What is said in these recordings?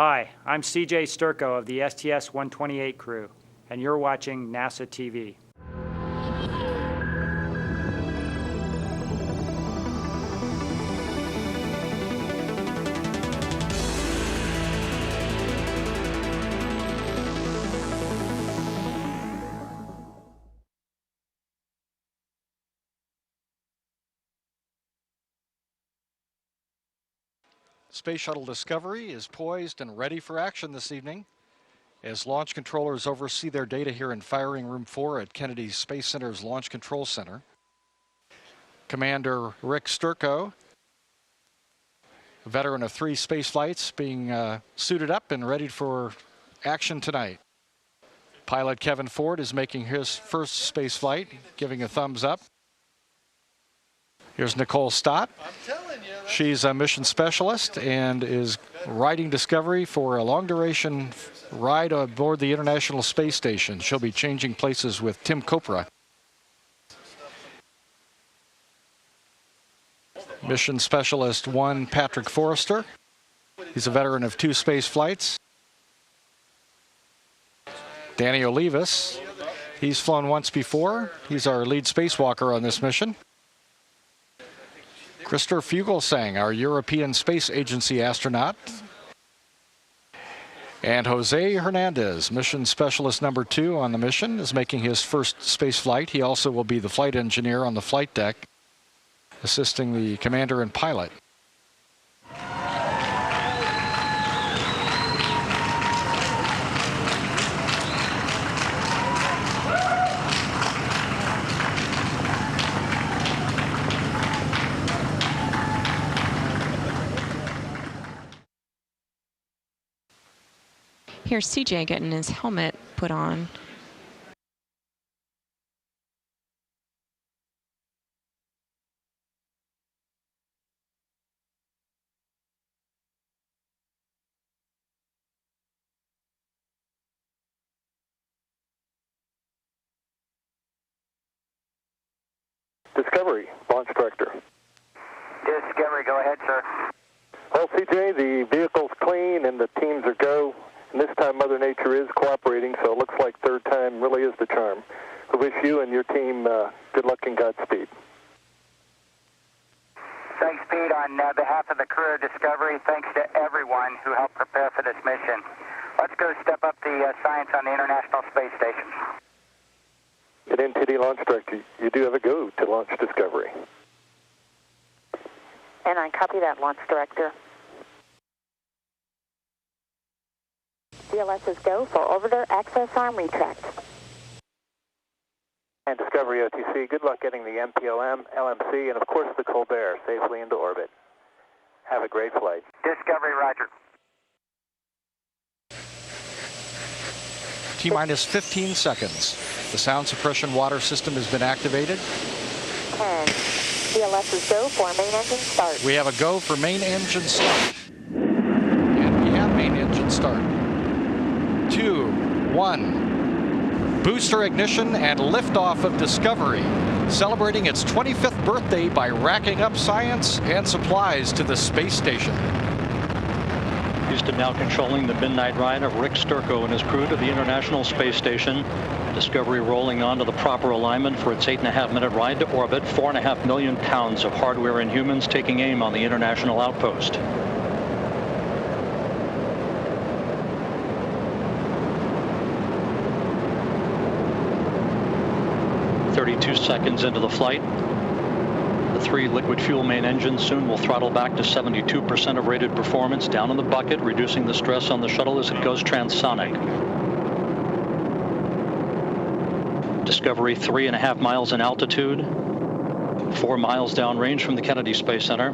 Hi, I'm CJ Sturko of the STS 128 crew, and you're watching NASA TV. Space Shuttle Discovery is poised and ready for action this evening as launch controllers oversee their data here in Firing Room 4 at Kennedy Space Center's Launch Control Center. Commander Rick Sturko, a veteran of 3 space flights, being suited up and ready for action tonight. Pilot Kevin Ford is making his first space flight, giving a thumbs up. Here's Nicole Stott. She's a mission specialist and is riding Discovery for a long-duration ride aboard the International Space Station. She'll be changing places with Tim Kopra. Mission Specialist 1, Patrick Forrester. He's a veteran of 2 space flights. Danny Olivas. He's flown once before. He's our lead spacewalker on this mission. Christopher Fugelsang, our European Space Agency astronaut. And Jose Hernandez, mission specialist number 2 on the mission, is making his first space flight. He also will be the flight engineer on the flight deck, assisting the commander and pilot. Here's CJ getting his helmet put on. Discovery, launch director. Discovery, go ahead, sir. Well, CJ, the vehicle's clean and the teams are go. And this time Mother Nature is cooperating, so it looks like third time really is the charm. We wish you and your team good luck and Godspeed. Thanks, Pete. On behalf of the crew of Discovery, thanks to everyone who helped prepare for this mission. Let's go step up the science on the International Space Station. At NTD Launch Director, you do have a go to launch Discovery. And I copy that, Launch Director. DLS is go for orbiter access arm retract. And Discovery OTC, good luck getting the MPLM, LMC, and of course the Colbert safely into orbit. Have a great flight. Discovery, roger. T-minus 15 seconds. The sound suppression water system has been activated. 10. DLS is go for main engine start. We have a go for main engine start. And we have main engine start. 2, 1. Booster ignition and liftoff of Discovery, celebrating its 25th birthday by racking up science and supplies to the space station. Houston now controlling the midnight ride of Rick Sturko and his crew to the International Space Station. Discovery rolling on to the proper alignment for its 8.5-minute ride to orbit. 4.5 million pounds of hardware and humans taking aim on the International Outpost. Seconds into the flight. The 3 liquid fuel main engines soon will throttle back to 72% of rated performance, down in the bucket, reducing the stress on the shuttle as it goes transonic. Discovery 3.5 miles in altitude, 4 miles downrange from the Kennedy Space Center.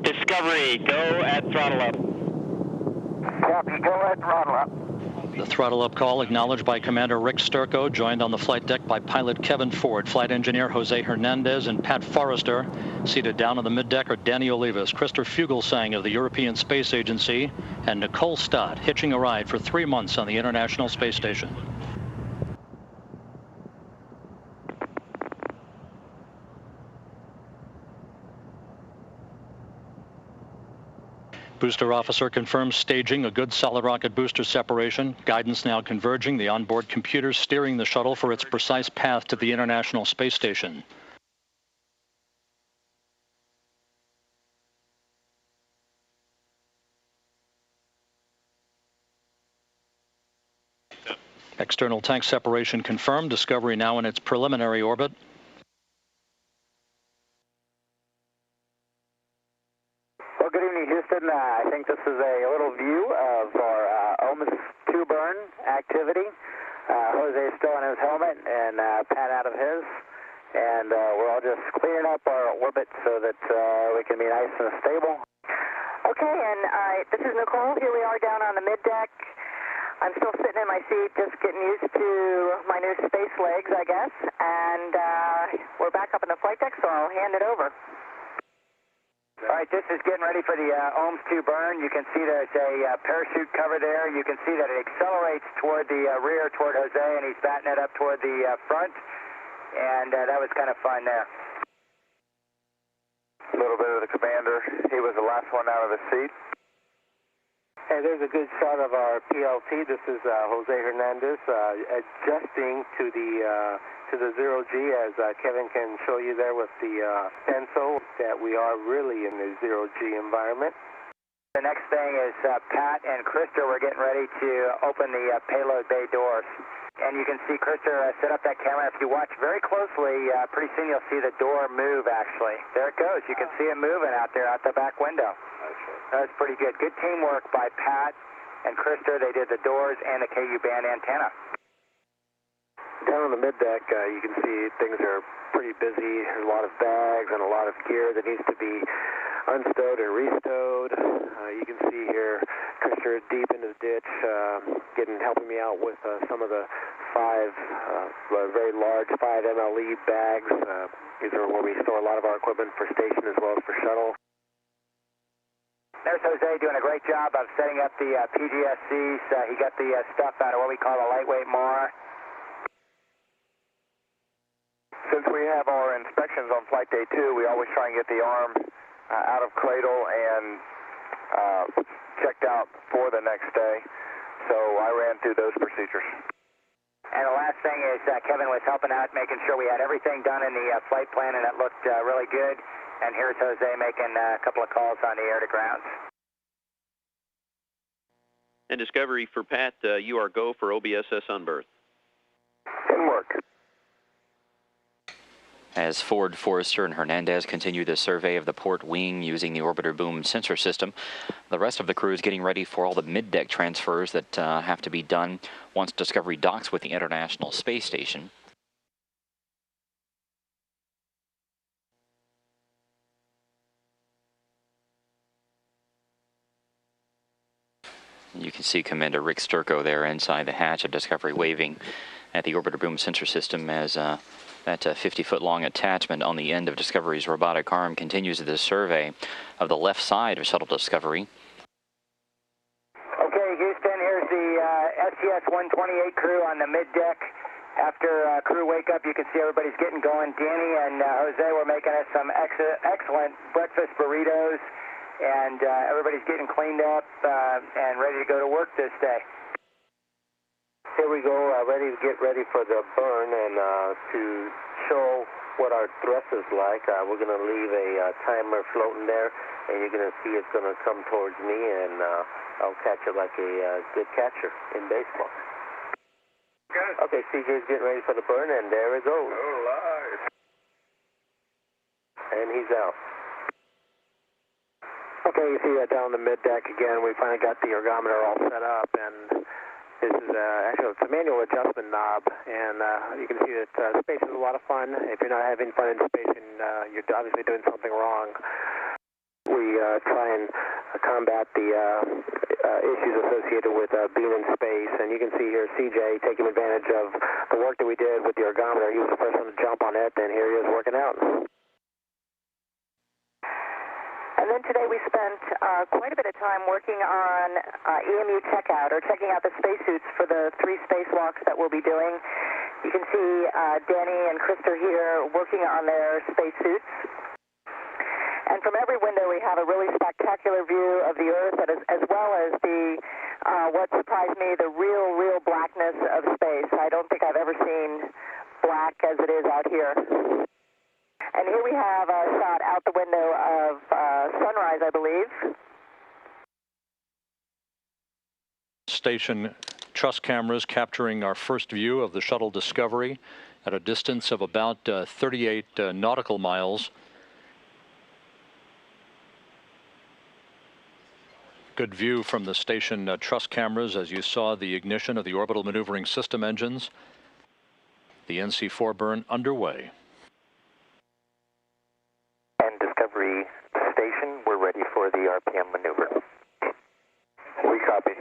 Discovery, go at throttle up. Copy, go at throttle up. The throttle up call acknowledged by Commander Rick Sturko, joined on the flight deck by pilot Kevin Ford, flight engineer Jose Hernandez, and Pat Forrester. Seated down on the middeck are Danny Olivas, Christopher Fugelsang of the European Space Agency, and Nicole Stott, hitching a ride for 3 months on the International Space Station. Booster officer confirms staging a good solid rocket booster separation. Guidance now converging. The onboard computers steering the shuttle for its precise path to the International Space Station. External tank separation confirmed. Discovery now in its preliminary orbit. Well, good evening, Houston. I think this is a little view of our OMS 2 burn activity. Jose is still in his helmet and Pat out of his. And we're all just cleaning up our orbit so that we can be nice and stable. Okay, and this is Nicole. Here we are down on the mid-deck. I'm still sitting in my seat, just getting used to my new space legs, I guess. And we're back up in the flight deck, so I'll hand it over. All right, this is getting ready for the OMS 2 burn. You can see there's a parachute cover there. You can see that it accelerates toward the rear, toward Jose, and he's batting it up toward the front. And that was kind of fun there. A little bit of the commander. He was the last one out of the seat. Hey, there's a good shot of our PLT. This is Jose Hernandez adjusting to the 0G, as Kevin can show you there with the pencil, that we are really in the 0G environment. The next thing is Pat and Krista. We're getting ready to open the payload bay doors. And you can see Krista set up that camera. If you watch very closely, pretty soon you'll see the door move, actually. There it goes. You can see it moving out there out the back window. That was pretty good. Good teamwork by Pat and Krista. They did the doors and the KU band antenna. Down on the mid-deck, you can see things are pretty busy. There's a lot of bags and a lot of gear that needs to be unstowed and restowed. You can see here Krista deep into the ditch, helping me out with some of the very large 5 MLE bags. These are where we store a lot of our equipment for station as well as for shuttle. There's Jose doing a great job of setting up the PGSCs. He got the stuff out of what we call a lightweight MAR. Since we have our inspections on flight day 2, we always try and get the arm out of cradle and checked out for the next day. So I ran through those procedures. And the last thing is Kevin was helping out, making sure we had everything done in the flight plan, and it looked really good. And here's Jose making a couple of calls on the air-to-grounds. And Discovery for Pat, you are go for OBSS on berth. In work. As Ford, Forrester, and Hernandez continue the survey of the port wing using the orbiter boom sensor system, the rest of the crew is getting ready for all the mid-deck transfers that have to be done once Discovery docks with the International Space Station. You can see Commander Rick Sturco there inside the hatch of Discovery waving at the orbiter boom sensor system as that 50-foot-long attachment on the end of Discovery's robotic arm continues the survey of the left side of Shuttle Discovery. Okay, Houston, here's the STS 128 crew on the mid-deck. After crew wake up, you can see everybody's getting going. Danny and Jose were making us some excellent breakfast burritos, and everybody's getting cleaned up and ready to go to work this day. Here we go, get ready for the burn, and to show what our thrust is like, we're going to leave a timer floating there, and you're going to see it's going to come towards me, and I'll catch it like a good catcher in baseball. Good. Okay, CJ's getting ready for the burn, and there it goes. Oh, live. And he's out. Okay, you see that down the mid-deck again. We finally got the ergometer all set up, and this is actually it's a manual adjustment knob, and you can see that space is a lot of fun. If you're not having fun in space, and you're obviously doing something wrong. We try and combat the issues associated with being in space, and you can see here CJ taking advantage of the work that we did with the ergometer. He was the first one to jump on it, and here he is working out. And then today we spent quite a bit of time working on EMU checkout, or checking out the spacesuits for the 3 spacewalks that we'll be doing. You can see Danny and Krista here working on their spacesuits. And from every window we have a really spectacular spectacular view of the Earth, as well as the what surprised me, the real blackness of space. I don't think I've ever seen black as it is out here. And here we have a shot out the window of sunrise, I believe. Station truss cameras capturing our first view of the shuttle Discovery at a distance of about 38 nautical miles. Good view from the station truss cameras as you saw the ignition of the orbital maneuvering system engines. The NC-4 burn underway. And Discovery Station, we're ready for the RPM maneuver. We copy.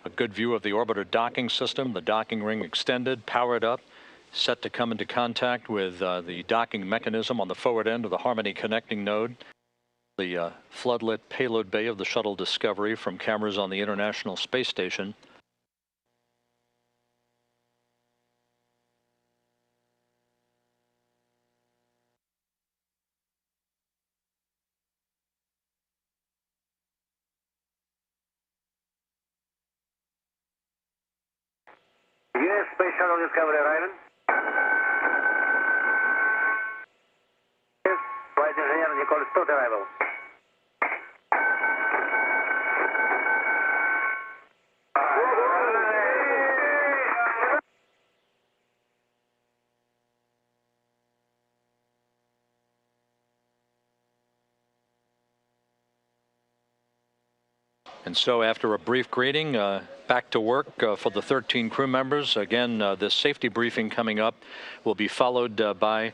A good view of the orbiter docking system, the docking ring extended, powered up, set to come into contact with the docking mechanism on the forward end of the Harmony connecting node. The floodlit payload bay of the shuttle Discovery from cameras on the International Space Station. Yes, Space Shuttle Discovery arriving. Yes, Flight Engineer Nicole Stott arrival. And so after a brief greeting, back to work for the 13 crew members. Again, this safety briefing coming up will be followed by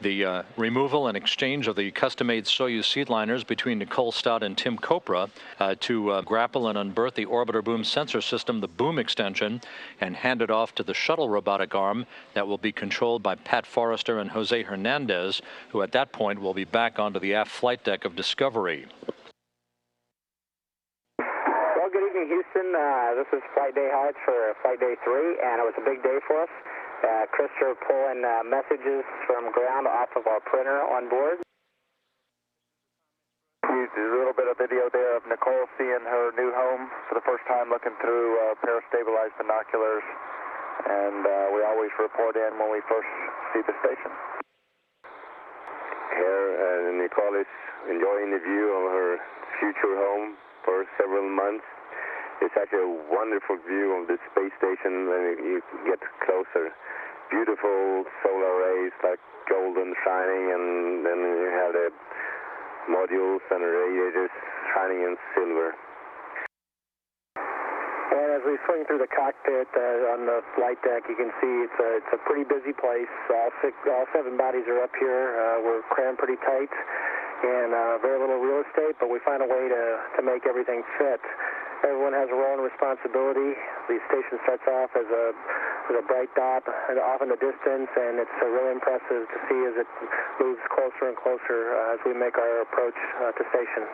the removal and exchange of the custom-made Soyuz seedliners between Nicole Stott and Tim Kopra to grapple and unberth the orbiter boom sensor system, the boom extension, and hand it off to the shuttle robotic arm that will be controlled by Pat Forrester and Jose Hernandez, who at that point will be back onto the aft flight deck of Discovery. Well, good evening, Houston. This is Flight Day Highlights for Flight Day 3, and it was a big day for us. Christopher pulling messages from ground off of our printer on board. Used a little bit of video there of Nicole seeing her new home for the first time, looking through para-stabilized binoculars, and we always report in when we first see the station. Here, Nicole is enjoying the view of her future home for several months. It's such a wonderful view of the space station when you get closer. Beautiful solar rays like golden shining, and then you have the modules and radiators shining in silver. And as we swing through the cockpit on the flight deck, you can see it's a pretty busy place. All 7 bodies are up here. We're crammed pretty tight, and very little real estate, but we find a way to make everything fit. Everyone has a role and responsibility. The station starts off as a bright dot off in the distance, and it's really impressive to see as it moves closer and closer as we make our approach to station.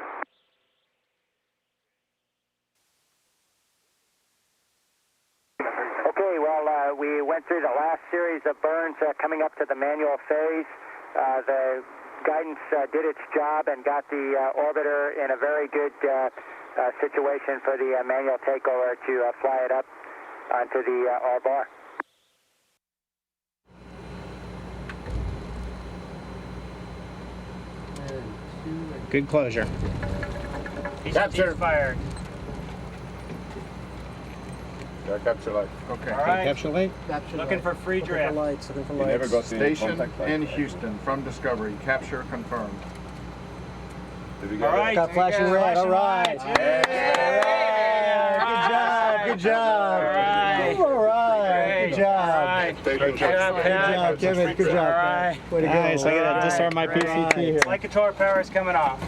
Okay, well, we went through the last series of burns coming up to the manual phase. The guidance did its job and got the orbiter in a very good situation for the manual takeover to fly it up onto the R-bar. Good closure. Capture fired. Capture light. Okay. All right. Capture light. Looking for free drift. You never got the Station contact light. in Houston from Discovery. Capture confirmed. Did we All get it? right. Got flashing red. All right. lights. Yay. Good job. All right. All right. Good job. All right. Station Good job, Good Pat. job, Kevin. Good job. All right. Way to go. Nice. I gotta All disarm my right. PCT here. Flight controller power is coming off.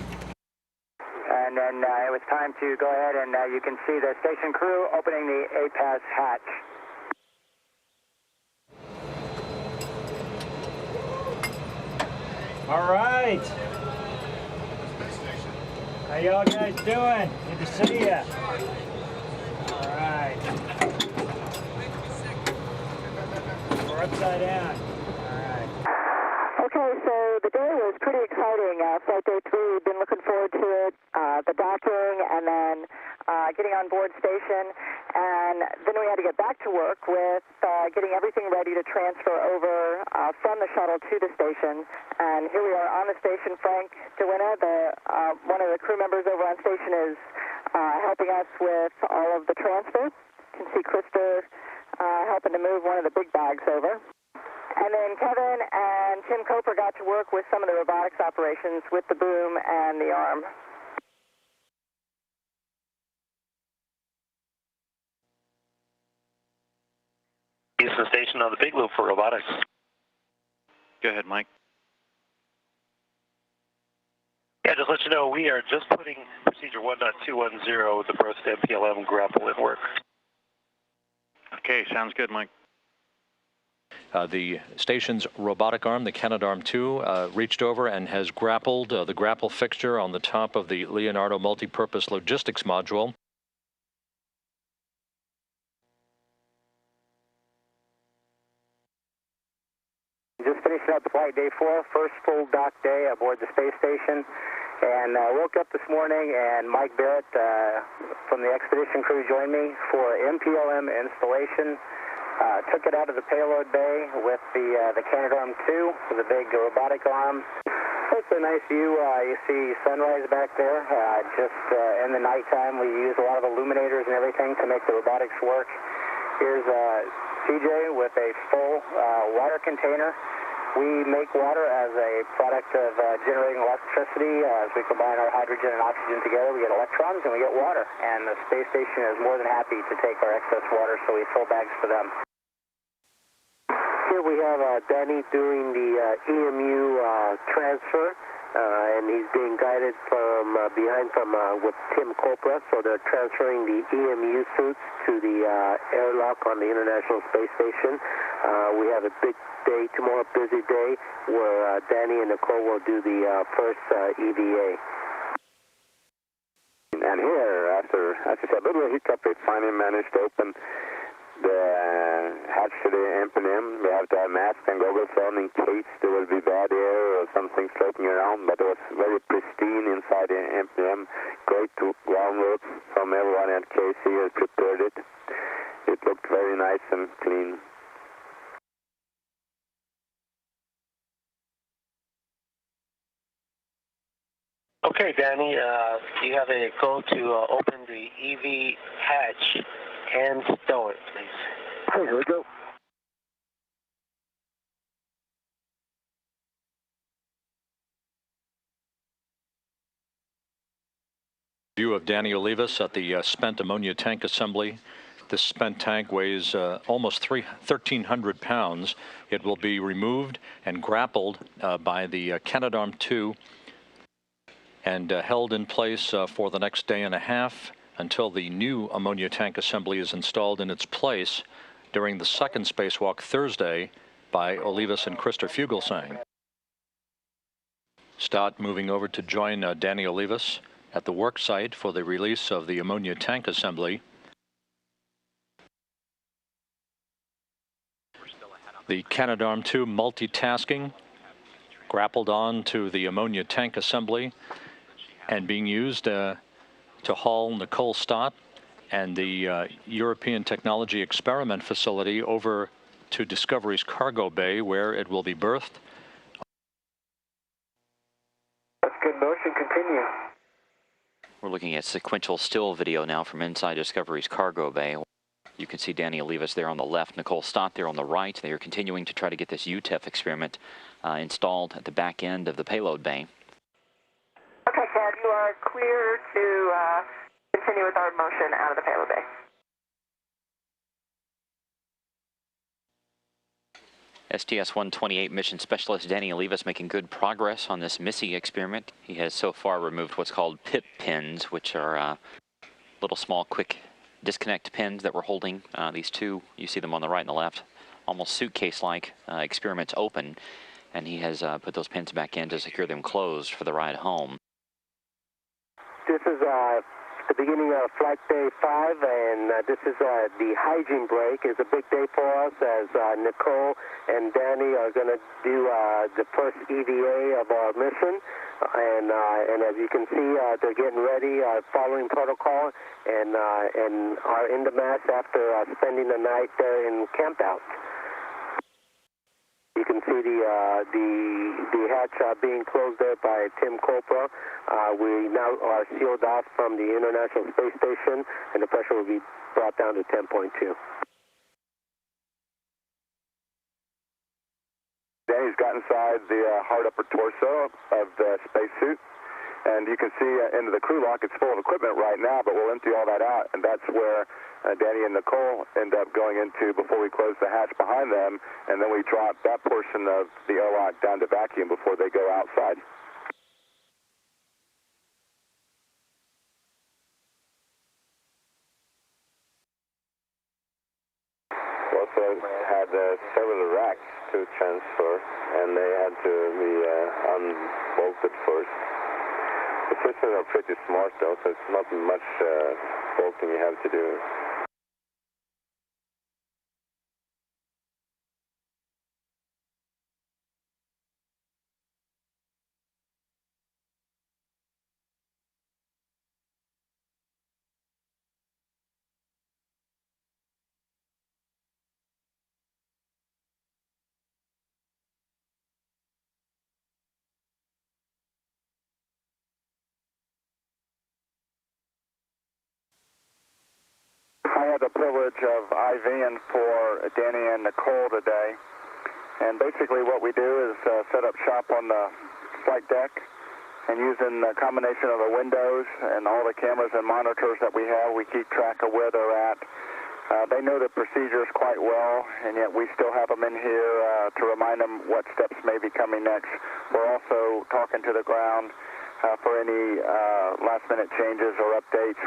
And and then it was time to go ahead and you can see the station crew opening the APAS hatch. All right. How y'all guys doing? Good to see ya. All right. We're upside down. All right. Okay, so the day was pretty exciting. Flight day 3, we've been looking forward to it. The docking and then getting on board station. And then we had to get back to work with getting everything ready to transfer over from the shuttle to the station. And here we are on the station. Frank DeWinna, one of the crew members over on station, is helping us with all of the transfer. You can see Krista helping to move one of the big bags over. And then Kevin and Tim Coper got to work with some of the robotics operations with the boom and the arm. Houston Station on the big loop for robotics. Go ahead, Mike. Yeah, just let you know, we are just putting procedure 1.210 with the birth MPLM grapple in work. Okay, sounds good, Mike. The station's robotic arm, the Canadarm2, reached over and has grappled the grapple fixture on the top of the Leonardo multipurpose logistics module. Just finishing up flight day 4, first full dock day aboard the space station. And woke up this morning and Mike Barrett from the expedition crew joined me for MPLM installation. Took it out of the payload bay with the Canadarm2 with a big robotic arm. It's a nice view. You see sunrise back there. Just in the nighttime, we use a lot of illuminators and everything to make the robotics work. Here's CJ with a full water container. We make water as a product of generating electricity. As we combine our hydrogen and oxygen together, we get electrons and we get water. And the space station is more than happy to take our excess water, so we fill bags for them. Here we have Danny doing the EMU transfer, and he's being guided from behind with Tim Copra. So they're transferring the EMU suits to the airlock on the International Space Station. We have a big day tomorrow, busy day, where Danny and Nicole will do the first EVA. And here, after a little hiccup, they finally managed to open the hatch to the M&M. We have to have masks and goggles on in case there will be bad air or something floating around, but it was very pristine inside the M&M. Great groundwork from everyone at KC has prepared it. It looked very nice and clean. Okay, Danny, you have a go to open the EV hatch and stow it, please. Hey, here we go. View of Danny Olivas at the spent ammonia tank assembly. This spent tank weighs almost 1,300 pounds. It will be removed and grappled by the Canadarm2 and held in place for the next day and a half until the new ammonia tank assembly is installed in its place during the second spacewalk Thursday by Olivas and Krista Fugelsang. Stott moving over to join Danny Olivas at the work site for the release of the ammonia tank assembly. The Canadarm2 multitasking, grappled on to the ammonia tank assembly and being used to haul Nicole Stott and the European Technology Experiment Facility over to Discovery's cargo bay, where it will be berthed. That's good motion. Continue. We're looking at sequential still video now from inside Discovery's cargo bay. You can see Danny Olivas there on the left, Nicole Stott there on the right. They are continuing to try to get this UTEF experiment installed at the back end of the payload bay. Okay, Chad, you are clear to continue with our motion out of the payload bay. STS-128 mission specialist Danny Olivas making good progress on this MISSI experiment. He has so far removed what's called pip pins, which are little small quick disconnect pins that we're holding these two, you see them on the right and the left, almost suitcase-like experiments open, and he has put those pins back in to secure them closed for the ride home. This is the beginning of flight day 5, and this is the hygiene break. It's a big day for us as Nicole and Danny are going to do the first EVA of our mission. And as you can see, they're getting ready, following protocol, and are in the mess after spending the night there in camp out. You can see the hatch being closed there by Tim Copra. We now are sealed off from the International Space Station, and the pressure will be brought down to 10.2. Danny's got inside the hard upper torso of the spacesuit, and you can see into the crew lock. It's full of equipment right now, but we'll empty all that out, and that's where Danny and Nicole end up going into before we close the hatch behind them, and then we drop that portion of the airlock down to vacuum before they go outside. We also had several racks to transfer, and they had to be unbolted first. The systems are pretty smart though, so it's not much bolting you have to do. I had the privilege of IVing for Danny and Nicole today, and basically what we do is set up shop on the flight deck, and using a combination of the windows and all the cameras and monitors that we have, we keep track of where they're at. They know the procedures quite well, and yet we still have them in here to remind them what steps may be coming next. We're also talking to the ground for any last-minute changes or updates.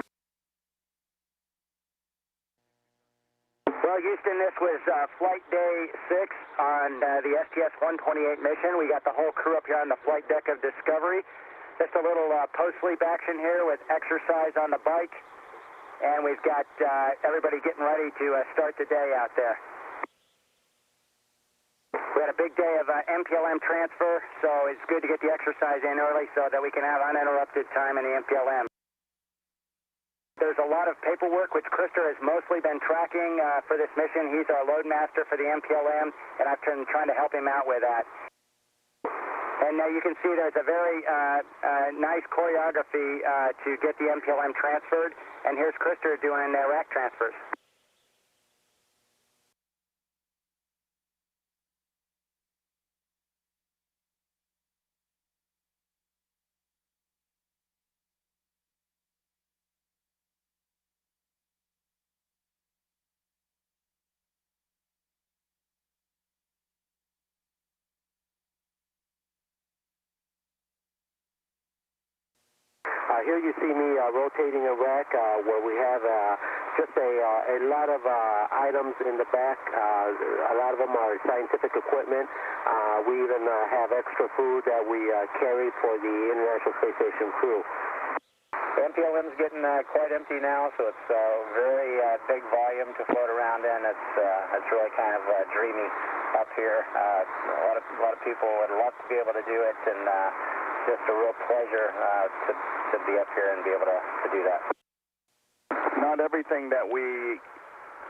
Well, Houston, this was flight day 6 on the STS-128 mission. We got the whole crew up here on the flight deck of Discovery. Just a little post-sleep action here with exercise on the bike. And we've got everybody getting ready to start the day out there. We had a big day of MPLM transfer, so it's good to get the exercise in early so that we can have uninterrupted time in the MPLM. There's a lot of paperwork, which Krister has mostly been tracking for this mission. He's our load master for the MPLM, and I've been trying to help him out with that. And you can see there's a very nice choreography to get the MPLM transferred, and here's Krister doing rack transfers. Here you see me rotating a rack where we have just a lot of items in the back. A lot of them are scientific equipment. We even have extra food that we carry for the International Space Station crew. The MPLM's getting quite empty now, so it's a very big volume to float around in. It's really kind of dreamy up here. A lot of people would love to be able to do it, and just a real pleasure to be up here and be able to do that. Not everything that we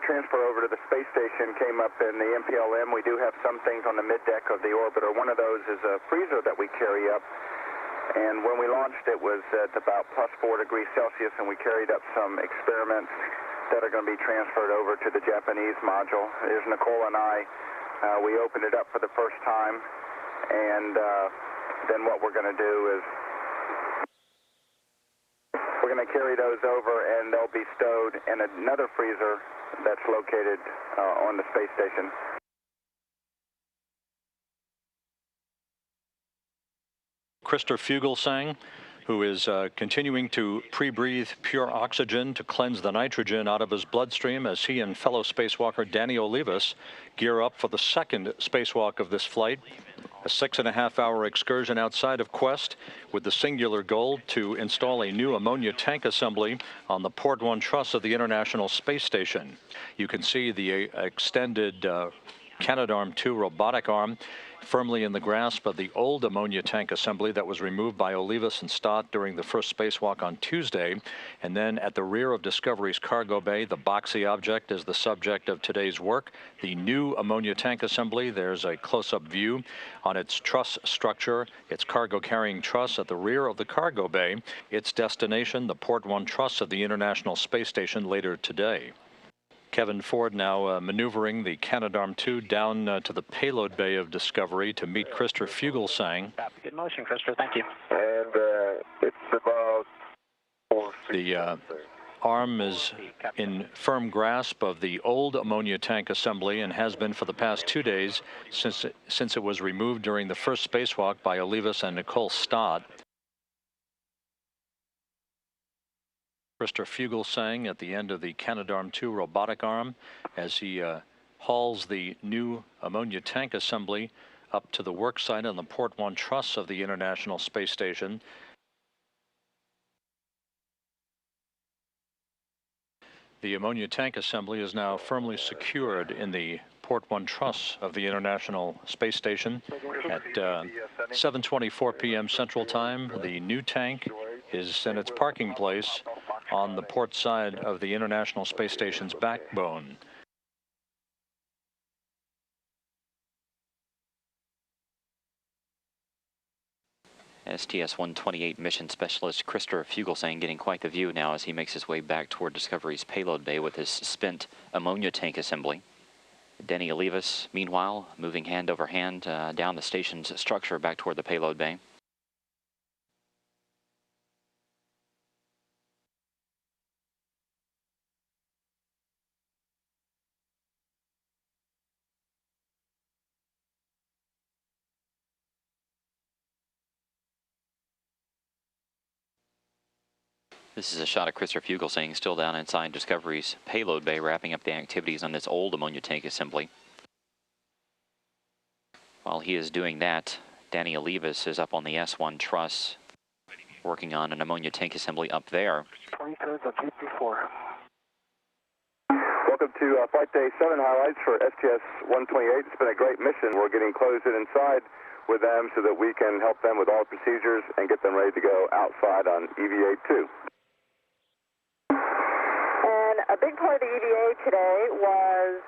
transfer over to the space station came up in the MPLM. We do have some things on the mid-deck of the orbiter. One of those is a freezer that we carry up. And when we launched, it was at about +4 degrees Celsius, and we carried up some experiments that are going to be transferred over to the Japanese module. Here's Nicole and I. We opened it up for the first time, and then what we're going to do is we're going to carry those over, and they'll be stowed in another freezer that's located on the space station. Christer Fugelsang, who is continuing to pre-breathe pure oxygen to cleanse the nitrogen out of his bloodstream as he and fellow spacewalker Danny Olivas gear up for the second spacewalk of this flight, a 6.5-hour excursion outside of Quest with the singular goal to install a new ammonia tank assembly on the Port 1 truss of the International Space Station. You can see the extended Canadarm2 robotic arm firmly in the grasp of the old ammonia tank assembly that was removed by Olivas and Stott during the first spacewalk on Tuesday. And then at the rear of Discovery's cargo bay, the boxy object is the subject of today's work. The new ammonia tank assembly, there's a close-up view on its truss structure, its cargo-carrying truss at the rear of the cargo bay, its destination, the Port 1 truss of the International Space Station later today. Kevin Ford now maneuvering the Canadarm2 down to the payload bay of Discovery to meet Christer Fugelsang. Good motion, Christer. Thank you. And it's about 4 feet. The arm is in firm grasp of the old ammonia tank assembly and has been for the past 2 days since it was removed during the first spacewalk by Olivas and Nicole Stott. Christer Fugelsang at the end of the Canadarm2 robotic arm as he hauls the new ammonia tank assembly up to the work site on the Port 1 truss of the International Space Station. The ammonia tank assembly is now firmly secured in the Port 1 truss of the International Space Station at 7:24 p.m. Central Time. The new tank is in its parking place on the port side of the International Space Station's backbone. STS-128 mission specialist Christer Fugelsang getting quite the view now as he makes his way back toward Discovery's payload bay with his spent ammonia tank assembly. Denny Olivas, meanwhile, moving hand over hand down the station's structure back toward the payload bay. This is a shot of Christer Fugelsang still down inside Discovery's payload bay, wrapping up the activities on this old ammonia tank assembly. While he is doing that, Danny Olivas is up on the S1 truss, working on an ammonia tank assembly up there. 23rd of GP4. Welcome to Flight Day 7 highlights for STS-128. It's been a great mission. We're getting closed in inside with them so that we can help them with all the procedures and get them ready to go outside on EVA-2. And a big part of the EVA today was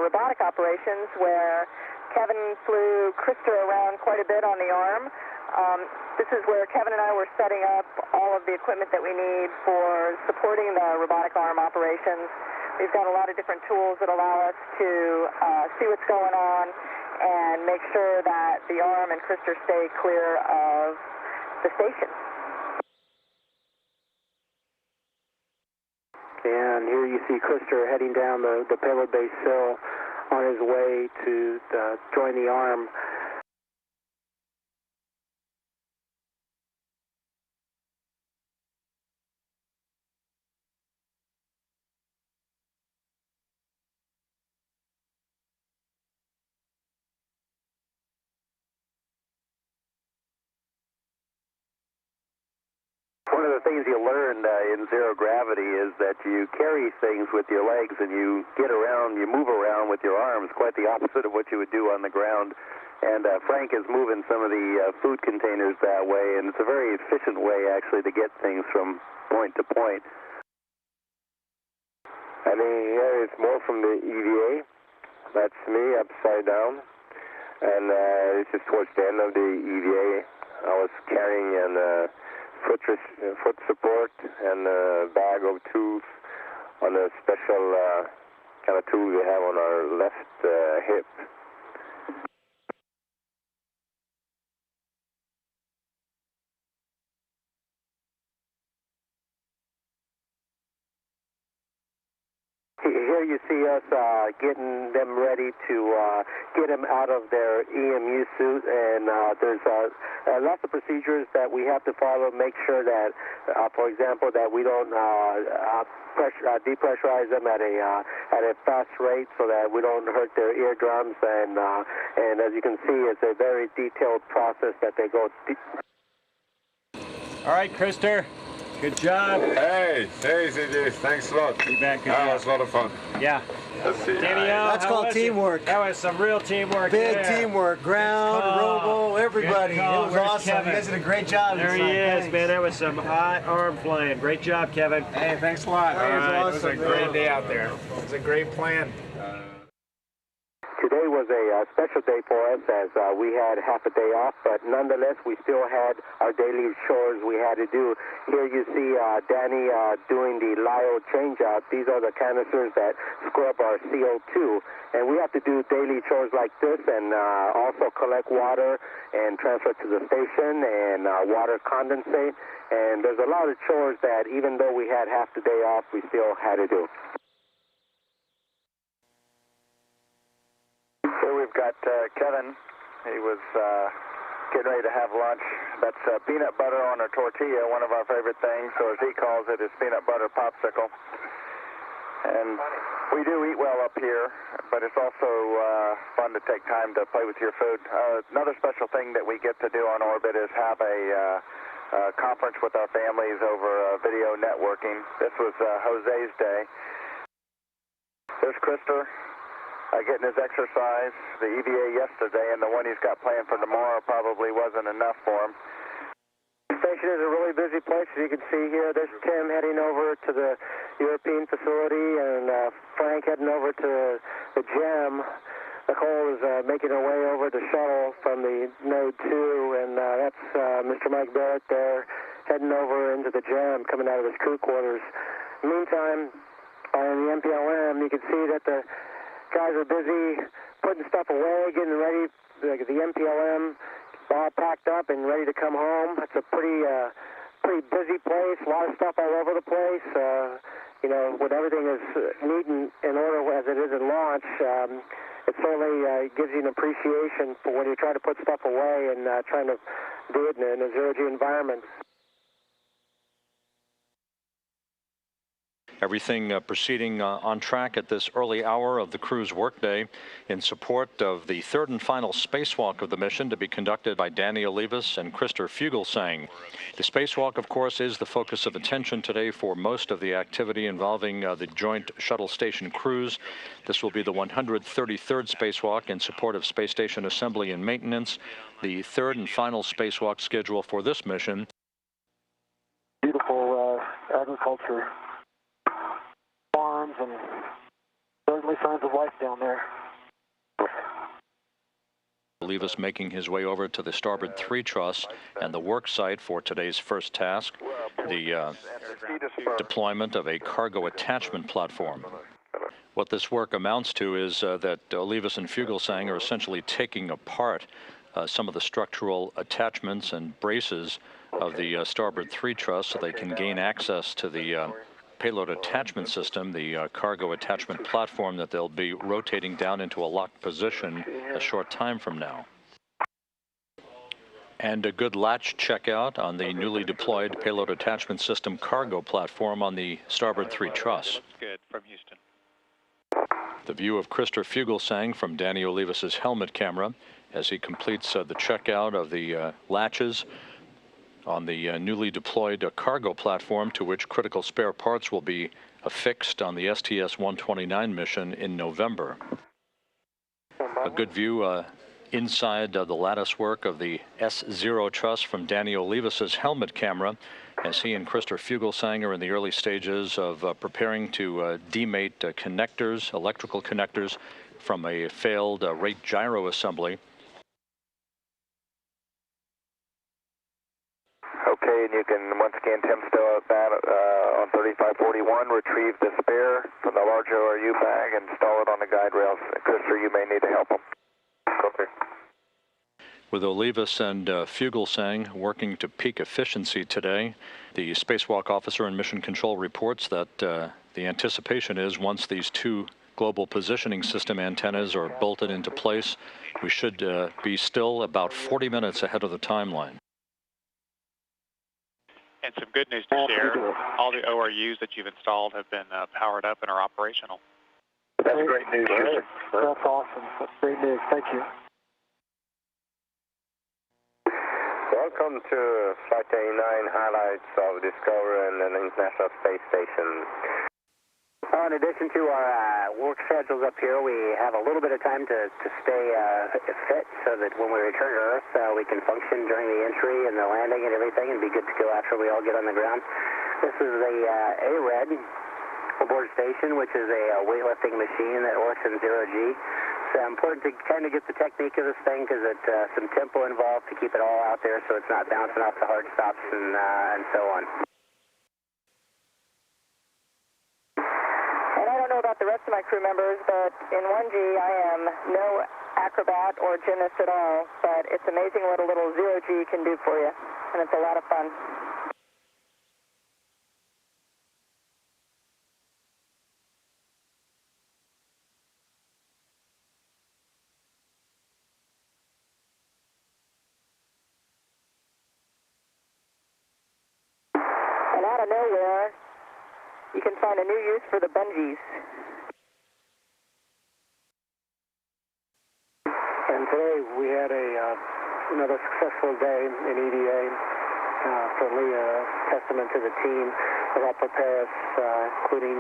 robotic operations, where Kevin flew Christer around quite a bit on the arm. This is where Kevin and I were setting up all of the equipment that we need for supporting the robotic arm operations. We've got a lot of different tools that allow us to see what's going on and make sure that the arm and Christer stay clear of the station. And here you see Christer heading down the payload bay sill on his way to join the arm. One of the things you learned in zero gravity is that you carry things with your legs and you get around, you move around with your arms, quite the opposite of what you would do on the ground. And Frank is moving some of the food containers that way, and it's a very efficient way actually to get things from point to point. And here is more from the EVA. That's me upside down. And this is towards the end of the EVA. I was carrying an foot support and a bag of tools on a special kind of tool we have on our left hip. here you see us getting them ready to get them out of their EMU suit, and there's lots of procedures that we have to follow. Make sure that, for example, that we don't depressurize them at a fast rate, so that we don't hurt their eardrums. And as you can see, it's a very detailed process that they go. All right, Krister. Good job. Hey, CJ, thanks a lot. You bet. That was a lot of fun. Yeah. Let's see. Danielle, That's called teamwork. That was some real teamwork. Big there. teamwork. Ground, robo, everybody. It was Where's awesome. Kevin? You guys did a great job. There he tonight. is, Thanks. man. That was some hot arm flying. Great job, Kevin. Hey, thanks a lot. All right. It was a great day out there. It was a great plan. Today was a special day for us, as we had half a day off, but nonetheless we still had our daily chores we had to do. Here you see Danny doing the LIO changeout. These are the canisters that scrub our CO2, and we have to do daily chores like this, and also collect water and transfer to the station, and water condensate. And there's a lot of chores that, even though we had half the day off, we still had to do. Here we've got Kevin. He was getting ready to have lunch. That's peanut butter on a tortilla, one of our favorite things, or as he calls it, is peanut butter popsicle. And we do eat well up here, but it's also fun to take time to play with your food. Another special thing that we get to do on orbit is have a conference with our families over video networking. This was Jose's day. There's Krister. Getting his exercise, the EVA yesterday, and the one he's got planned for tomorrow probably wasn't enough for him. The station is a really busy place, as you can see here. There's Tim heading over to the European facility, and Frank heading over to the GEM. Nicole is making her way over the shuttle from the Node 2, and that's Mr. Mike Barrett there heading over into the GEM, coming out of his crew quarters. Meantime, in the MPLM, you can see that the guys are busy putting stuff away, getting ready. The MPLM all packed up and ready to come home. It's a pretty busy place. A lot of stuff all over the place. You know, when everything is neat and in order as it is at launch, it certainly gives you an appreciation for when you try to put stuff away and trying to do it in a zero-G environment. Everything proceeding on track at this early hour of the crew's workday in support of the third and final spacewalk of the mission to be conducted by Danny Olivas and Krister Fugelsang. The spacewalk, of course, is the focus of attention today for most of the activity involving the joint shuttle station crews. This will be the 133rd spacewalk in support of space station assembly and maintenance, the third and final spacewalk schedule for this mission. Beautiful agriculture. Farms and certainly signs of life down there. Olivas making his way over to the starboard 3 truss and the work site for today's first task, the deployment of a cargo attachment platform. What this work amounts to is that Olivas and Fugelsang are essentially taking apart some of the structural attachments and braces of the starboard 3 truss so they can gain access to the payload attachment system, the cargo attachment platform that they'll be rotating down into a locked position a short time from now. And a good latch checkout on the newly deployed payload attachment system cargo platform on the starboard 3 truss. Good, from Houston. The view of Krister Fugelsang from Danny Olivas' helmet camera as he completes the checkout of the latches on the newly deployed cargo platform to which critical spare parts will be affixed on the STS-129 mission in November. A good view inside the lattice work of the S0 truss from Danny Olivas' helmet camera as he and Krister Fugelsang are in the early stages of preparing to demate connectors, electrical connectors from a failed rate gyro assembly. Okay, and you can, once again, Tim still at that on 3541, retrieve the spare from the large ORU bag and install it on the guide rails. Krister, you may need to help him. Okay. With Olivas and Fugelsang working to peak efficiency today, the spacewalk officer in Mission Control reports that The anticipation is once these two global positioning system antennas are bolted into place, we should be still about 40 minutes ahead of the timeline. And some good news to share, all the ORUs that you've installed have been powered up and are operational. That's great news. That's awesome. That's great news. Thank you. Welcome to Flight 89 highlights of Discovery and the International Space Station. In addition to our work schedules up here, we have a little bit of time to stay fit so that when we return to Earth, we can function during the entry and the landing and everything and be good to go after we all get on the ground. This is the ARED aboard station, which is a weightlifting machine that works in zero-G. It's important to kind of get the technique of this thing because it's some tempo involved to keep it all out there so it's not bouncing off the hard stops and so on. And I don't know about the rest of my crew members, but in 1G I am no acrobat or gymnast at all, but it's amazing what a little zero-G can do for you, and it's a lot of fun. And out of nowhere, you can find a new use for the bungees. And today we had another successful day in EVA. Certainly a testament to the team that helped prepare us, including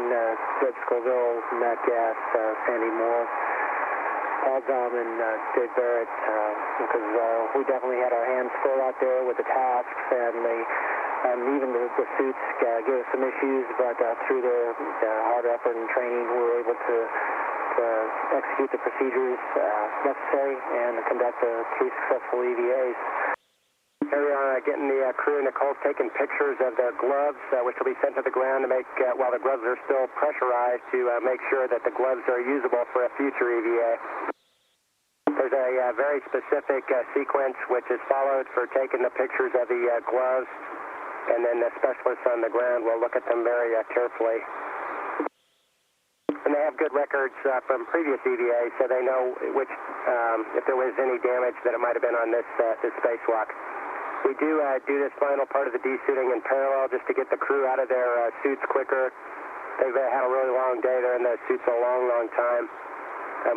Jed Scoville, Matt Gass, Sandy Moore, Paul Gum, and Dave Barrett, because we definitely had our hands full out there with the tasks, and even the suits gave us some issues, but through their hard effort and training, we were able to execute the procedures necessary and conduct two successful EVAs. Here we are getting the crew and Nicole taking pictures of their gloves, which will be sent to the ground to make, while the gloves are still pressurized, to make sure that the gloves are usable for a future EVA. There's a very specific sequence which is followed for taking the pictures of the gloves, and then the specialists on the ground will look at them very carefully. And they have good records from previous EVAs, so they know which, if there was any damage that it might have been on this spacewalk. We do this final part of the desuiting in parallel just to get the crew out of their suits quicker. They've had a really long day. They're in their suits a long, long time.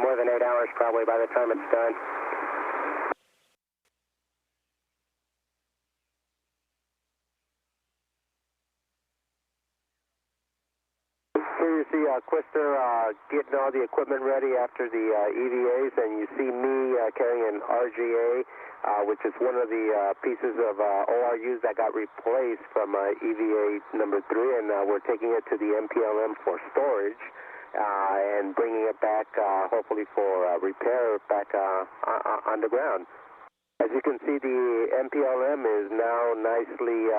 More than 8 hours probably by the time it's done. Here you see Quister getting all the equipment ready after the EVAs, and you see me carrying an RGA, which is one of the pieces of ORUs that got replaced from EVA number 3, and we're taking it to the MPLM for storage and bringing it back, hopefully for repair back on the ground. As you can see, the MPLM is now nicely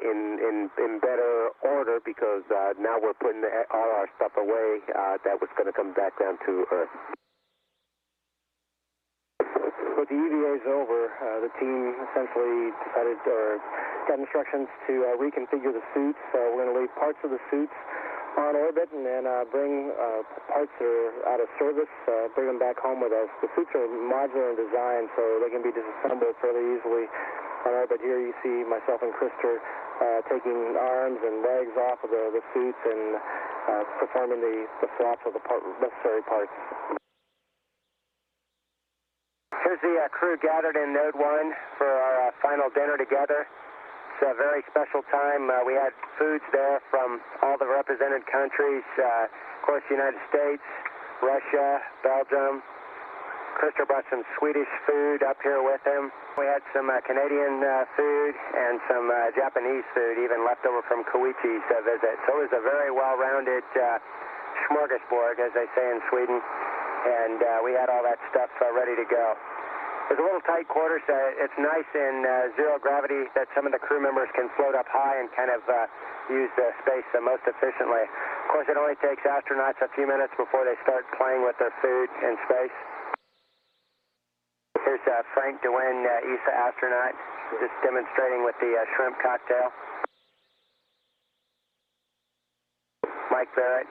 in better order because now we're putting all our stuff away that was going to come back down to Earth. With the EVA's over, the team essentially decided or got instructions to reconfigure the suits. We're going to leave parts of the suits on orbit and then bring parts that are out of service, bring them back home with us. The suits are modular in design, so they can be disassembled fairly easily on orbit. Here you see myself and Krister taking arms and legs off of the suits and performing the swaps of the necessary parts. Here's the crew gathered in Node 1 for our final dinner together. It's a very special time. We had foods there from all the represented countries, of course, the United States, Russia, Belgium. Krister brought some Swedish food up here with him. We had some Canadian food and some Japanese food, even left over from Koichi's visit. So it was a very well-rounded smorgasbord, as they say in Sweden, and we had all that stuff ready to go. It's a little tight quarters. It's nice in zero gravity that some of the crew members can float up high and kind of use the space most efficiently. Of course, it only takes astronauts a few minutes before they start playing with their food in space. Here's Frank DeWin, ESA astronaut, just demonstrating with the shrimp cocktail. Mike Barrett.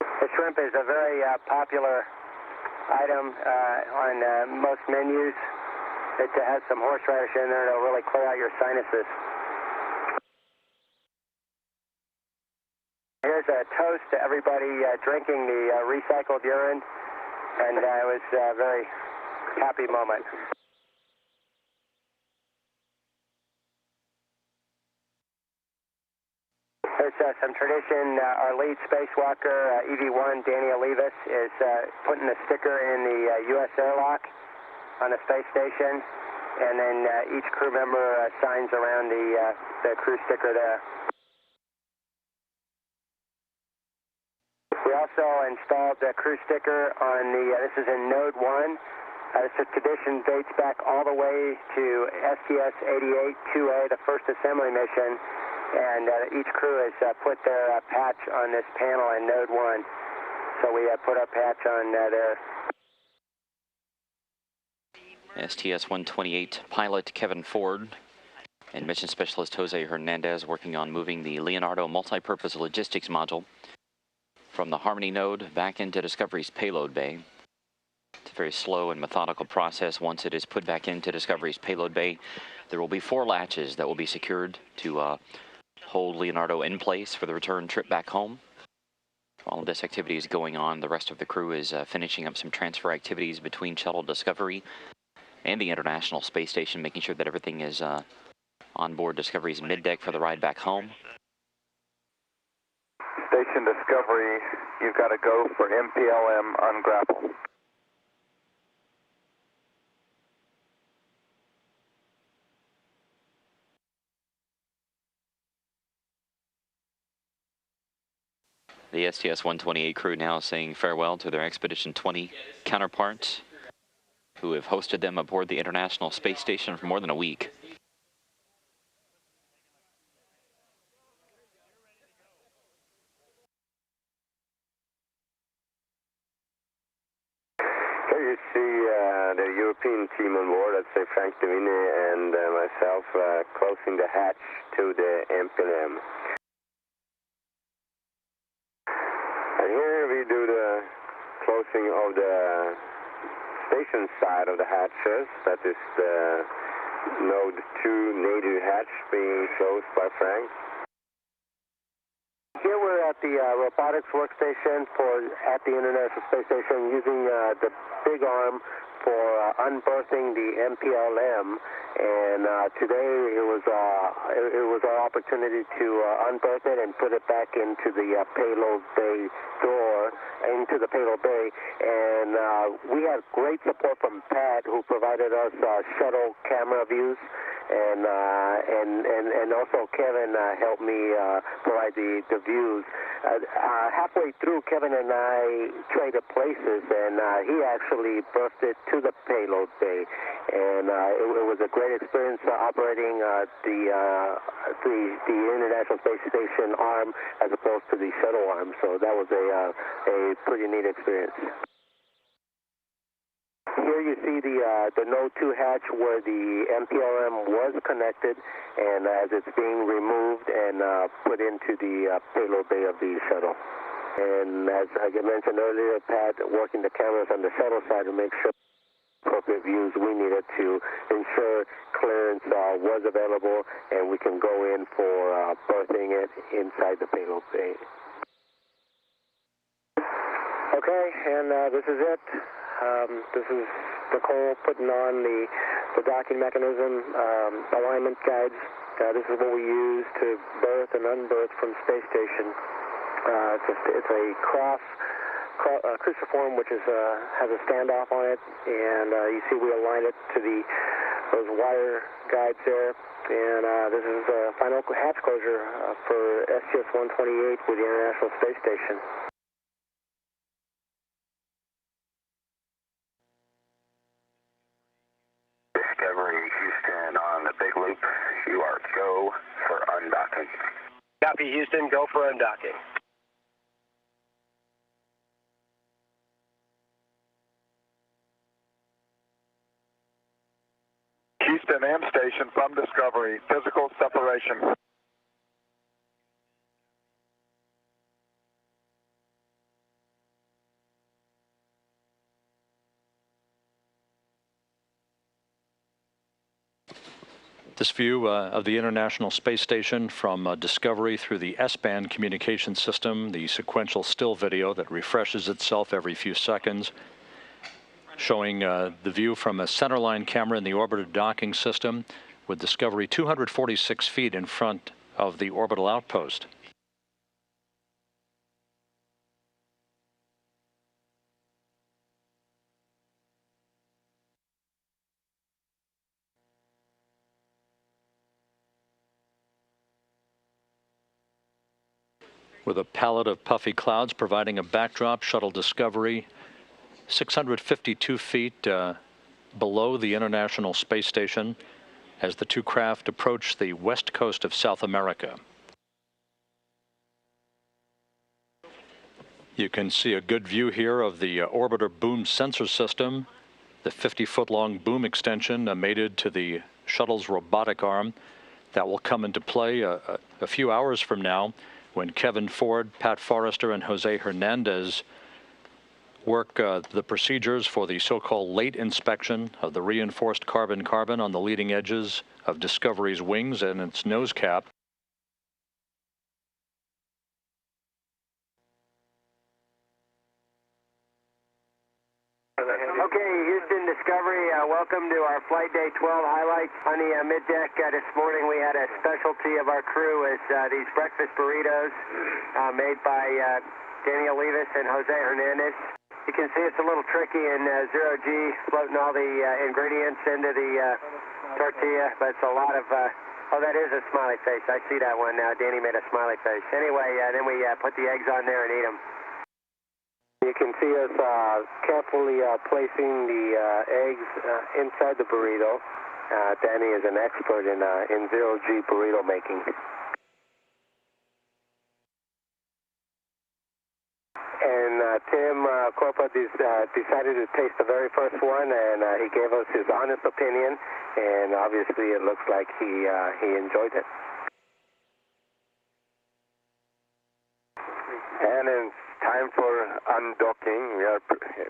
The shrimp is a very popular item on most menus. It has some horseradish in there. It'll really clear out your sinuses. Here's a toast to everybody drinking the recycled urine, and it was a very happy moment. There's some tradition. Our lead spacewalker, EV-1, Danny Olivas, is putting a sticker in the U.S. airlock on the space station, and then each crew member signs around the crew sticker there. We also installed the crew sticker on this is in Node 1. This tradition dates back all the way to STS 88-2A, the first assembly mission. And each crew has put their patch on this panel in Node 1. So we put our patch on there. STS-128 pilot Kevin Ford and mission specialist Jose Hernandez working on moving the Leonardo multipurpose logistics module from the Harmony node back into Discovery's payload bay. It's a very slow and methodical process. Once it is put back into Discovery's payload bay, there will be 4 latches that will be secured to hold Leonardo in place for the return trip back home. While all of this activity is going on, the rest of the crew is finishing up some transfer activities between Shuttle Discovery and the International Space Station, making sure that everything is on board Discovery's middeck for the ride back home. Station Discovery, you've got to go for MPLM ungrapple. The STS-128 crew now saying farewell to their Expedition 20 counterparts who have hosted them aboard the International Space Station for more than a week. Here you see the European team on board, let's say Frank Devine and myself closing the hatch to the MPLM. And here we do the closing of the station side of the hatches. That is the Node 2 native hatch being closed by Frank. Here we're at the robotics workstation at the International Space Station using the big arm for unberthing the MPLM, and today it was our opportunity to unberth it and put it back into the payload bay door, into the payload bay, and we had great support from Pat, who provided us shuttle camera views, and also Kevin helped me provide the views. Halfway through, Kevin and I traded places, and he actually berthed it to the payload bay, and it was a great experience operating the International Space Station arm as opposed to the shuttle arm. So that was a pretty neat experience. Here you see the Node 2 hatch where the MPLM was connected, and as it's being removed and put into the payload bay of the shuttle. And as I mentioned earlier, Pat working the cameras on the shuttle side to make sure appropriate views we needed to ensure clearance was available, and we can go in for berthing it inside the payload bay. Okay, and this is it. This is Nicole putting on the docking mechanism, alignment guides. This is what we use to berth and unberth from space station. It's a cruciform which has a standoff on it, and you see we align it to those wire guides there. And this is the final hatch closure for STS-128 with the International Space Station. Discovery Houston on the big loop. You are go for undocking. Copy, Houston. Go for undocking. Houston M Station from Discovery, physical separation. This view of the International Space Station from Discovery through the S-band communication system, the sequential still video that refreshes itself every few seconds, showing the view from a centerline camera in the orbiter docking system with Discovery 246 feet in front of the orbital outpost. With a palette of puffy clouds providing a backdrop, Shuttle Discovery 652 feet below the International Space Station as the two craft approach the west coast of South America. You can see a good view here of the orbiter boom sensor system, the 50-foot-long boom extension mated to the shuttle's robotic arm that will come into play a few hours from now when Kevin Ford, Pat Forrester, and Jose Hernandez work the procedures for the so-called late inspection of the reinforced carbon-carbon on the leading edges of Discovery's wings and its nose cap. Okay, Houston Discovery, welcome to our Flight Day 12 highlights. On the middeck this morning, we had a specialty of our crew is these breakfast burritos made by Danny Olivas and Jose Hernandez. You can see it's a little tricky in zero-G, floating all the ingredients into the tortilla, but it's a lot of, oh, that is a smiley face. I see that one now. Danny made a smiley face. Anyway, then we put the eggs on there and eat them. You can see us carefully placing the eggs inside the burrito. Danny is an expert in zero-G burrito making. And Tim Corpa decided to taste the very first one, and he gave us his honest opinion, and obviously it looks like he enjoyed it. And it's time for undocking. We are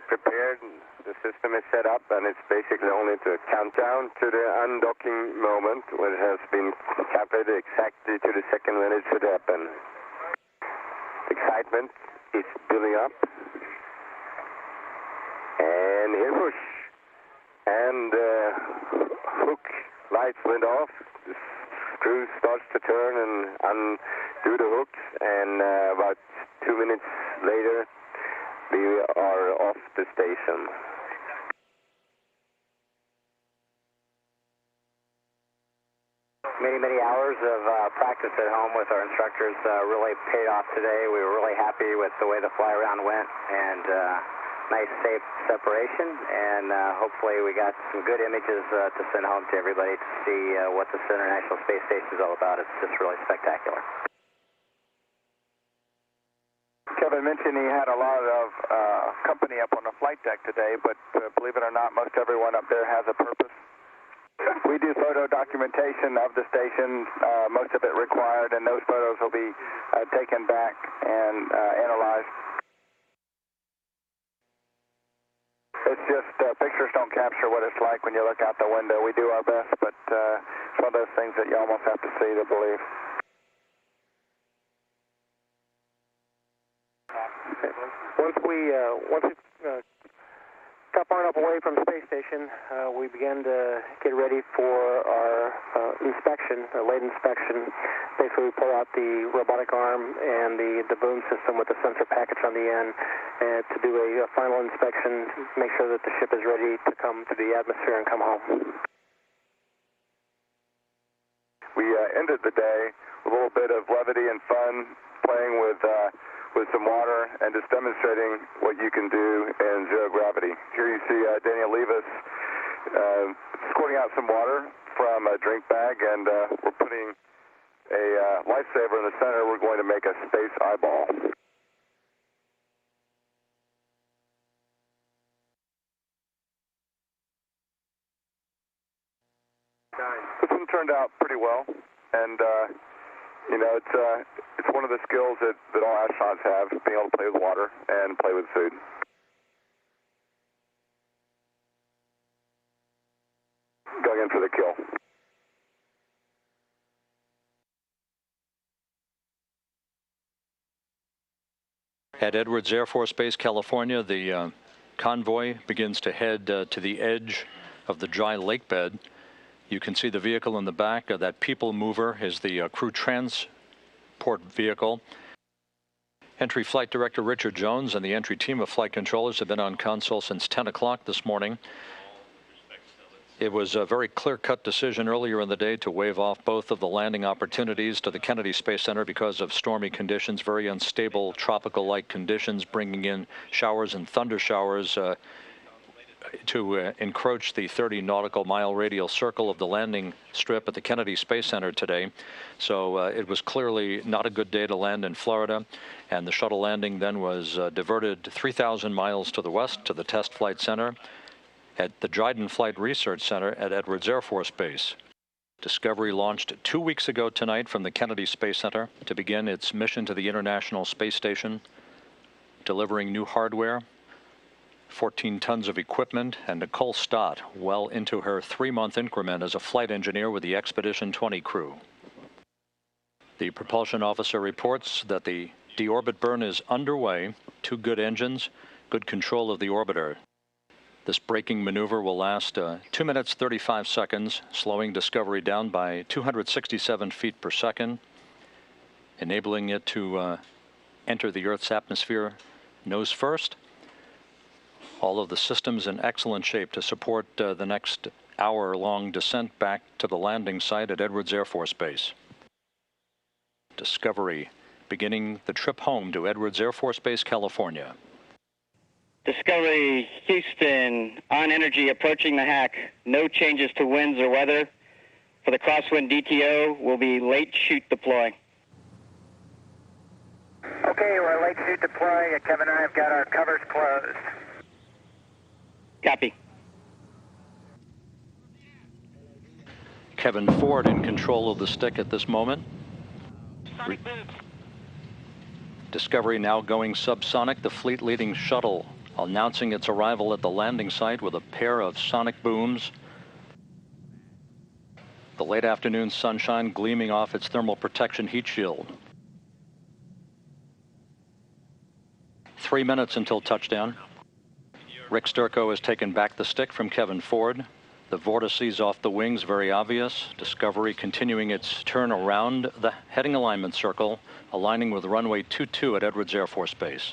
prepared. The system is set up, and it's basically only to count down to the undocking moment, where it has been calculated exactly to the second when it should happen. Excitement is building up. And here push. And hook lights went off. The screw starts to turn and undo the hooks, and about 2 minutes later, we are off the station. Many hours of practice at home with our instructors really paid off today. We were really happy with the way the fly around went, and nice safe separation, and hopefully we got some good images to send home to everybody to see what the International Space Station is all about. It's just really spectacular. Kevin mentioned he had a lot of company up on the flight deck today, but believe it or not, most everyone up there has a purpose. We do photo documentation of the station, most of it required, and those photos will be taken back and analyzed. It's just pictures don't capture what it's like when you look out the window. We do our best, but it's one of those things that you almost have to see to believe. Once we got far enough away from the space station, we began to get ready for our inspection, a late inspection. Basically, we pull out the robotic arm and the boom system with the sensor package on the end to do a final inspection, make sure that the ship is ready to come to the atmosphere and come home. We ended the day with a little bit of levity and fun, playing with some water and just demonstrating what you can do in zero gravity. Here you see Daniel Levis squirting out some water from a drink bag, and we're putting a lifesaver in the center. We're going to make a space eyeball. This one turned out pretty well, and you know, it's one of the skills that all astronauts have, being able to play with water and play with food. Going in for the kill. At Edwards Air Force Base, California, the convoy begins to head to the edge of the dry lake bed. You can see the vehicle in the back. That people mover is the crew transport vehicle. Entry Flight Director Richard Jones and the entry team of flight controllers have been on console since 10 o'clock this morning. It was a very clear-cut decision earlier in the day to waive off both of the landing opportunities to the Kennedy Space Center because of stormy conditions, very unstable tropical-like conditions, bringing in showers and thunder showers to encroach the 30 nautical mile radial circle of the landing strip at the Kennedy Space Center today. So it was clearly not a good day to land in Florida, and the shuttle landing then was diverted 3,000 miles to the west to the Test Flight Center at the Dryden Flight Research Center at Edwards Air Force Base. Discovery launched 2 weeks ago tonight from the Kennedy Space Center to begin its mission to the International Space Station, delivering new hardware, 14 tons of equipment, and Nicole Stott well into her 3-month increment as a flight engineer with the Expedition 20 crew. The propulsion officer reports that the deorbit burn is underway, 2 good engines, good control of the orbiter. This braking maneuver will last 2 minutes 35 seconds, slowing Discovery down by 267 feet per second, enabling it to enter the Earth's atmosphere nose first. All of the systems in excellent shape to support the next hour-long descent back to the landing site at Edwards Air Force Base. Discovery beginning the trip home to Edwards Air Force Base, California. Discovery Houston, on energy approaching the hack. No changes to winds or weather. For the crosswind DTO, will be late chute deploy. Okay, we're late chute deploy. Kevin and I have got our covers closed. Copy. Kevin Ford in control of the stick at this moment. Discovery now going subsonic, the fleet-leading shuttle announcing its arrival at the landing site with a pair of sonic booms. The late afternoon sunshine gleaming off its thermal protection heat shield. 3 minutes until touchdown. Rick Sturckow has taken back the stick from Kevin Ford. The vortices off the wings very obvious. Discovery continuing its turn around the heading alignment circle, aligning with runway 22 at Edwards Air Force Base.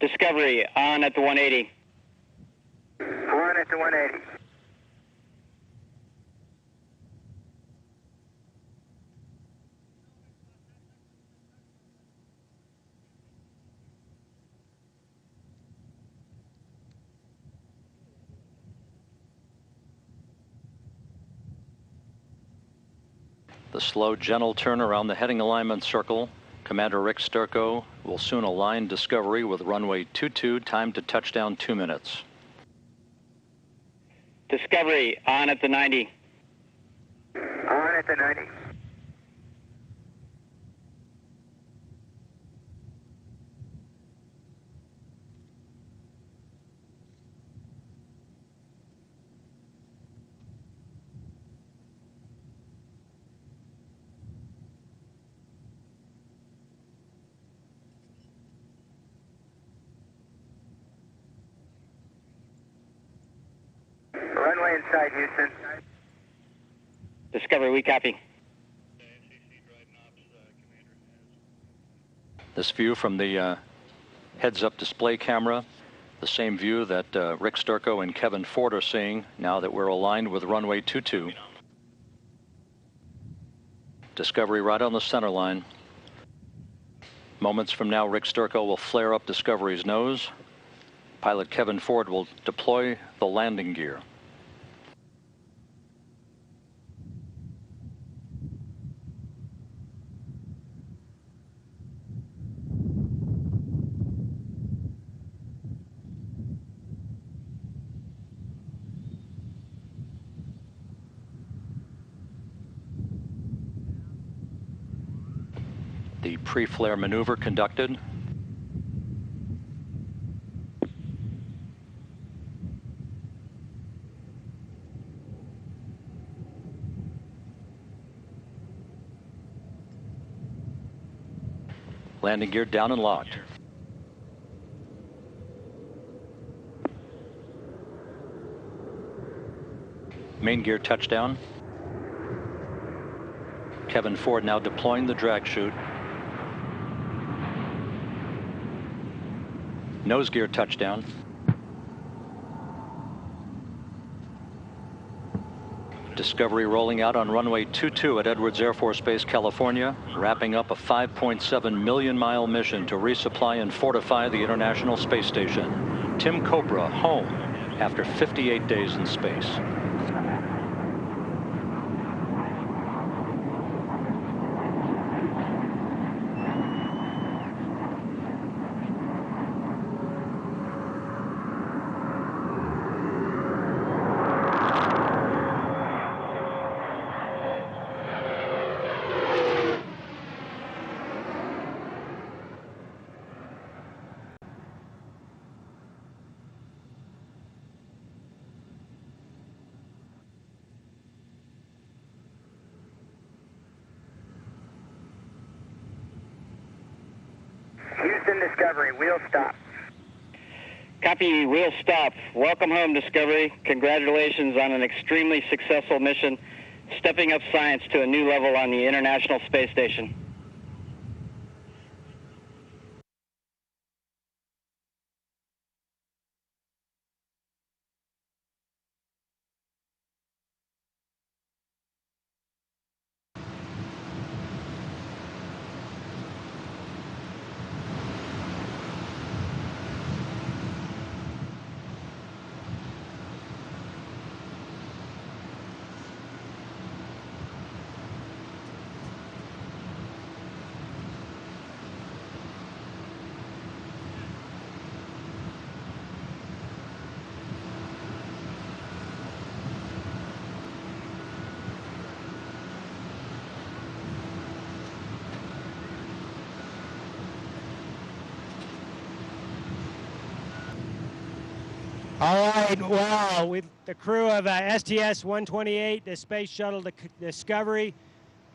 Discovery, on at the 180. On at the 180. The slow, gentle turn around the heading alignment circle. Commander Rick Sturckow will soon align Discovery with runway 22, time to touchdown 2 minutes. Discovery, on at the 90. On at the 90. Runway inside, Houston. Discovery, we copy. This view from the heads-up display camera, the same view that Rick Sturckow and Kevin Ford are seeing now that we're aligned with runway 22. Discovery right on the center line. Moments from now, Rick Sturckow will flare up Discovery's nose. Pilot Kevin Ford will deploy the landing gear. The pre-flare maneuver conducted. Landing gear down and locked. Main gear touchdown. Kevin Ford now deploying the drag chute. Nose gear touchdown. Discovery rolling out on runway 22 at Edwards Air Force Base, California, wrapping up a 5.7 million mile mission to resupply and fortify the International Space Station. Tim Kopra home after 58 days in space. Houston Discovery, wheel stop. Copy, wheel stop. Welcome home, Discovery. Congratulations on an extremely successful mission, stepping up science to a new level on the International Space Station. All right, well, with the crew of STS 128, the Space Shuttle Discovery,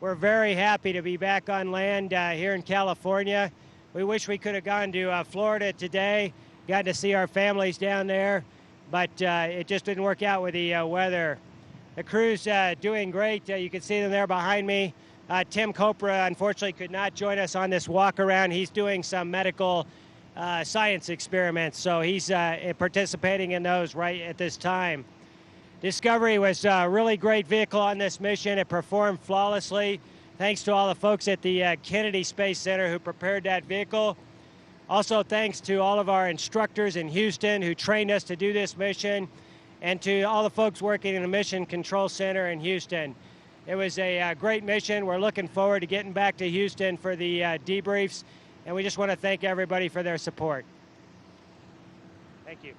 we're very happy to be back on land here in California. We wish we could have gone to Florida today, gotten to see our families down there, but it just didn't work out with the weather. The crew's doing great. You can see them there behind me. Tim Kopra, unfortunately, could not join us on this walk around. He's doing some medical science experiments, so he's participating in those right at this time. Discovery was a really great vehicle on this mission. It performed flawlessly, thanks to all the folks at the Kennedy Space Center who prepared that vehicle. Also, thanks to all of our instructors in Houston who trained us to do this mission, and to all the folks working in the Mission Control Center in Houston. It was a great mission. We're looking forward to getting back to Houston for the debriefs, and we just want to thank everybody for their support. Thank you.